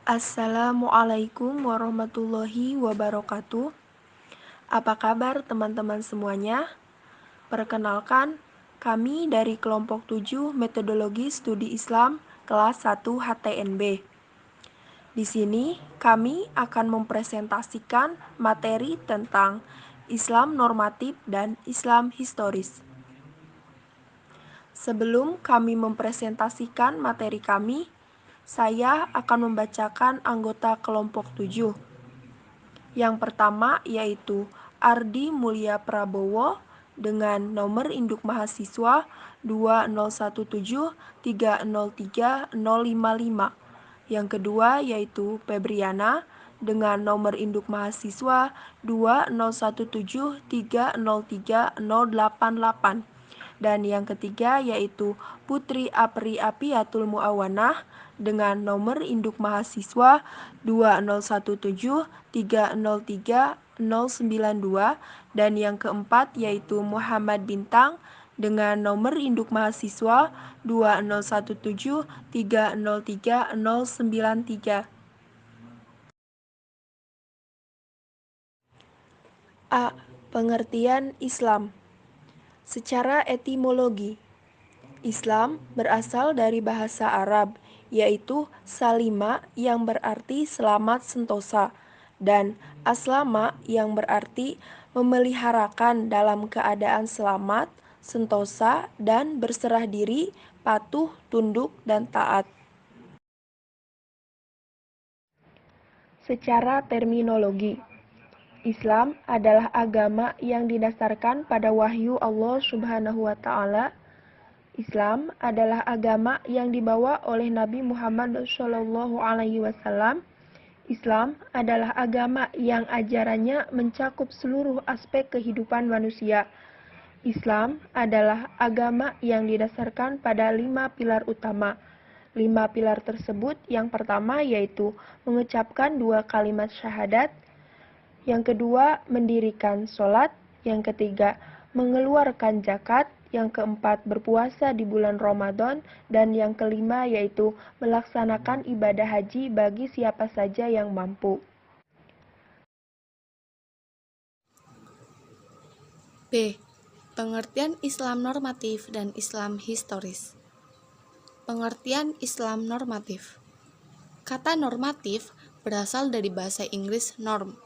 Assalamualaikum warahmatullahi wabarakatuh. Apa kabar teman-teman semuanya? Perkenalkan, kami dari kelompok 7 Metodologi Studi Islam kelas 1 HTNB. Di sini kami akan mempresentasikan materi tentang Islam normatif dan Islam historis. Sebelum kami mempresentasikan materi kami, saya akan membacakan anggota kelompok 7. Yang pertama yaitu Ardi Mulya Prabowo dengan nomor induk mahasiswa 2017303055. Yang kedua yaitu Febriana dengan nomor induk mahasiswa 2017303088. Dan yang ketiga yaitu Putri Apri Apiatul Muawanah dengan nomor induk mahasiswa 2017303092. Dan yang keempat yaitu Muhammad Bintang dengan nomor induk mahasiswa 2017303093. A. Pengertian Islam. Secara etimologi, Islam berasal dari bahasa Arab, yaitu salima yang berarti selamat sentosa, dan aslama yang berarti memeliharakan dalam keadaan selamat, sentosa, dan berserah diri, patuh, tunduk, dan taat. Secara terminologi, Islam adalah agama yang didasarkan pada wahyu Allah Subhanahu wa Ta'ala. Islam adalah agama yang dibawa oleh Nabi Muhammad SAW. Islam adalah agama yang ajarannya mencakup seluruh aspek kehidupan manusia. Islam adalah agama yang didasarkan pada 5 pilar utama. 5 pilar tersebut yang pertama yaitu mengucapkan 2 kalimat syahadat, yang kedua mendirikan sholat, yang ketiga mengeluarkan zakat, yang keempat berpuasa di bulan Ramadan, dan yang kelima yaitu melaksanakan ibadah haji bagi siapa saja yang mampu. B. Pengertian Islam normatif dan Islam historis. Pengertian Islam normatif. Kata normatif berasal dari bahasa Inggris norm,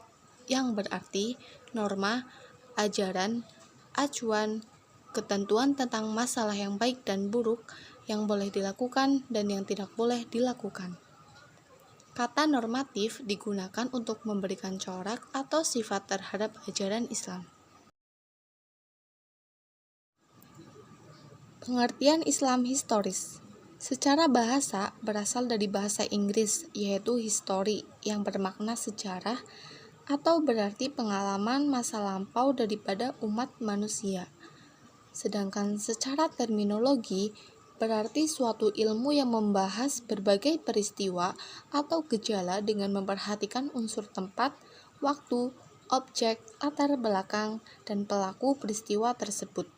yang berarti norma, ajaran, acuan, ketentuan tentang masalah yang baik dan buruk, yang boleh dilakukan dan yang tidak boleh dilakukan. Kata normatif digunakan untuk memberikan corak atau sifat terhadap ajaran Islam. Pengertian Islam historis. Secara bahasa berasal dari bahasa Inggris, yaitu history, yang bermakna sejarah atau berarti pengalaman masa lampau daripada umat manusia. Sedangkan secara terminologi berarti suatu ilmu yang membahas berbagai peristiwa atau gejala dengan memperhatikan unsur tempat, waktu, objek, latar belakang, dan pelaku peristiwa tersebut.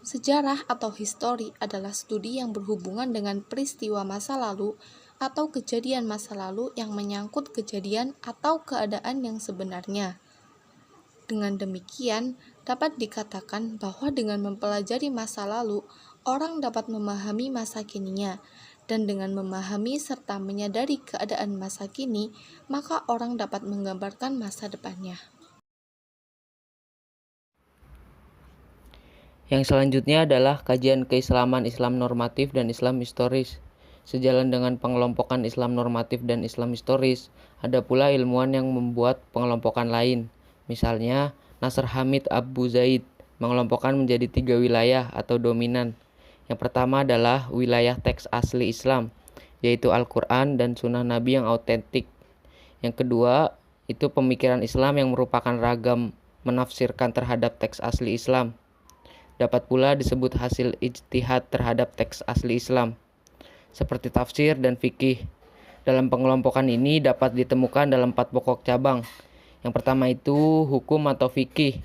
Sejarah atau histori adalah studi yang berhubungan dengan peristiwa masa lalu atau kejadian masa lalu yang menyangkut kejadian atau keadaan yang sebenarnya. Dengan demikian, dapat dikatakan bahwa dengan mempelajari masa lalu, orang dapat memahami masa kininya, dan dengan memahami serta menyadari keadaan masa kini, maka orang dapat menggambarkan masa depannya. Yang selanjutnya adalah kajian keislaman Islam normatif dan Islam historis. Sejalan dengan pengelompokan Islam normatif dan Islam historis, ada pula ilmuwan yang membuat pengelompokan lain. Misalnya, Nasr Hamid Abu Zaid mengelompokkan menjadi 3 wilayah atau dominan. Yang pertama adalah wilayah teks asli Islam, yaitu Al-Quran dan Sunnah Nabi yang autentik. Yang kedua, itu pemikiran Islam yang merupakan ragam menafsirkan terhadap teks asli Islam. Dapat pula disebut hasil ijtihad terhadap teks asli Islam, seperti tafsir dan fikih. Dalam pengelompokan ini dapat ditemukan dalam 4 pokok cabang. Yang pertama itu hukum atau fikih.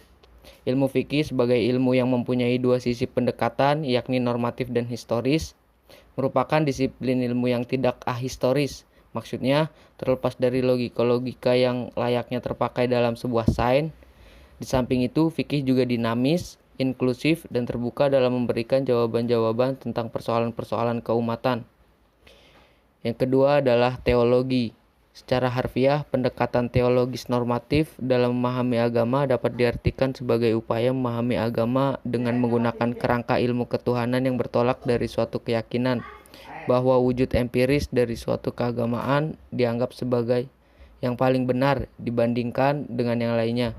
Ilmu fikih sebagai ilmu yang mempunyai 2 sisi pendekatan, yakni normatif dan historis, merupakan disiplin ilmu yang tidak ahistoris, Maksudnya, terlepas dari logika-logika yang layaknya terpakai dalam sebuah sains, di samping itu fikih juga dinamis, inklusif, dan terbuka dalam memberikan jawaban-jawaban tentang persoalan-persoalan keumatan. Yang kedua adalah teologi. Secara harfiah, pendekatan teologis normatif dalam memahami agama dapat diartikan sebagai upaya memahami agama dengan menggunakan kerangka ilmu ketuhanan yang bertolak dari suatu keyakinan bahwa wujud empiris dari suatu keagamaan dianggap sebagai yang paling benar dibandingkan dengan yang lainnya.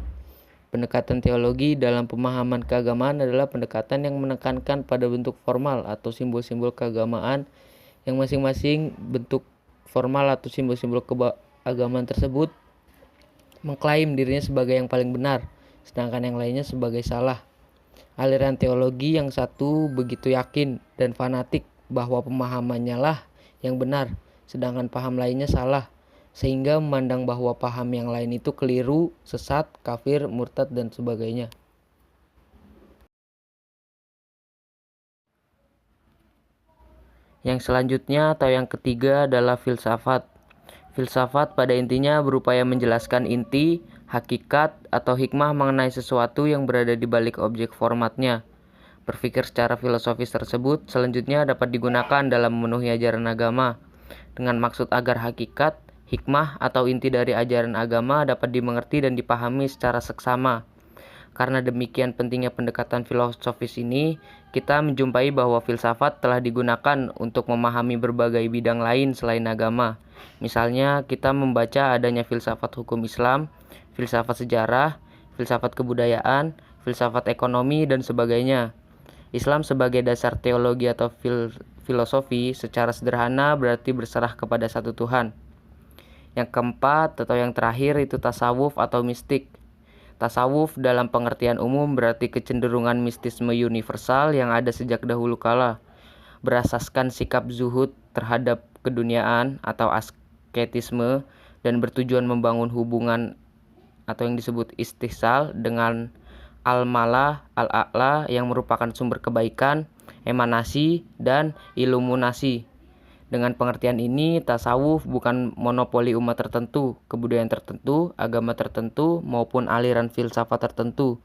Pendekatan teologi dalam pemahaman keagamaan adalah pendekatan yang menekankan pada bentuk formal atau simbol-simbol keagamaan yang masing-masing bentuk formal atau simbol-simbol keagamaan tersebut mengklaim dirinya sebagai yang paling benar, sedangkan yang lainnya sebagai salah. Aliran teologi yang satu begitu yakin dan fanatik bahwa pemahamannya lah yang benar, sedangkan paham lainnya salah, sehingga memandang bahwa paham yang lain itu keliru, sesat, kafir, murtad, dan sebagainya. Yang selanjutnya atau yang ketiga adalah filsafat. Filsafat pada intinya berupaya menjelaskan inti, hakikat, atau hikmah mengenai sesuatu yang berada di balik objek formatnya. Berpikir secara filosofis tersebut selanjutnya dapat digunakan dalam memenuhi ajaran agama, dengan maksud agar hakikat, hikmah, atau inti dari ajaran agama dapat dimengerti dan dipahami secara seksama. Karena demikian pentingnya pendekatan filosofis ini, kita menjumpai bahwa filsafat telah digunakan untuk memahami berbagai bidang lain selain agama. Misalnya, kita membaca adanya filsafat hukum Islam, filsafat sejarah, filsafat kebudayaan, filsafat ekonomi, dan sebagainya. Islam sebagai dasar teologi atau filosofi secara sederhana berarti berserah kepada satu Tuhan. Yang keempat atau yang terakhir itu tasawuf atau mistik. Tasawuf dalam pengertian umum berarti kecenderungan mistisme universal yang ada sejak dahulu kala, berasaskan sikap zuhud terhadap keduniaan atau asketisme dan bertujuan membangun hubungan atau yang disebut istihsal dengan al-malah, al-a'la yang merupakan sumber kebaikan, emanasi, dan iluminasi. Dengan pengertian ini, tasawuf bukan monopoli umat tertentu, kebudayaan tertentu, agama tertentu, maupun aliran filsafat tertentu.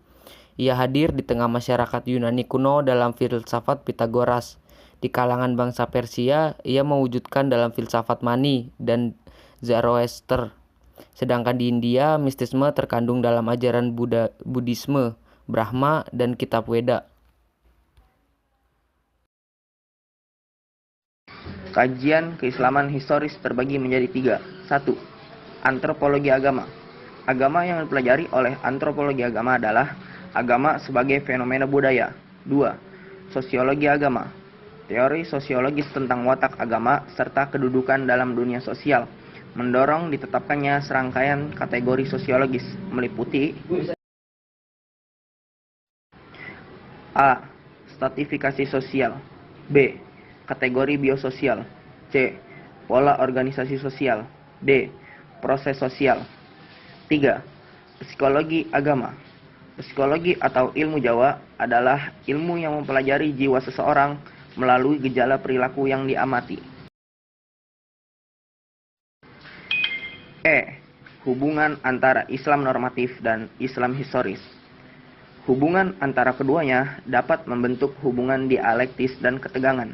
Ia hadir di tengah masyarakat Yunani kuno dalam filsafat Pitagoras. Di kalangan bangsa Persia, ia mewujudkan dalam filsafat Mani dan Zoroaster. Sedangkan di India, mistisme terkandung dalam ajaran Buddhisme, Brahma, dan kitab Weda. Kajian keislaman historis terbagi menjadi 3. 1. Antropologi agama. Agama yang dipelajari oleh antropologi agama adalah agama sebagai fenomena budaya. 2. Sosiologi agama. Teori sosiologis tentang watak agama serta kedudukan dalam dunia sosial, mendorong ditetapkannya serangkaian kategori sosiologis meliputi A. Stratifikasi sosial. B. Kategori biososial. C. Pola organisasi sosial. D. Proses sosial. 3. Psikologi agama. Psikologi atau ilmu Jawa adalah ilmu yang mempelajari jiwa seseorang melalui gejala perilaku yang diamati. E. Hubungan antara Islam normatif dan Islam historis. Hubungan antara keduanya dapat membentuk hubungan dialektis dan ketegangan.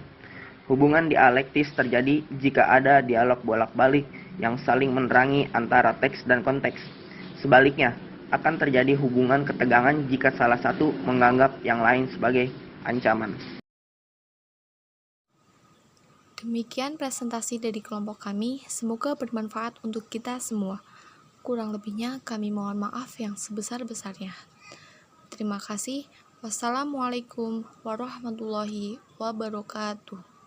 Hubungan dialektis terjadi jika ada dialog bolak-balik yang saling menerangi antara teks dan konteks. Sebaliknya, akan terjadi hubungan ketegangan jika salah satu menganggap yang lain sebagai ancaman. Demikian presentasi dari kelompok kami, semoga bermanfaat untuk kita semua. Kurang lebihnya kami mohon maaf yang sebesar-besarnya. Terima kasih. Wassalamualaikum warahmatullahi wabarakatuh.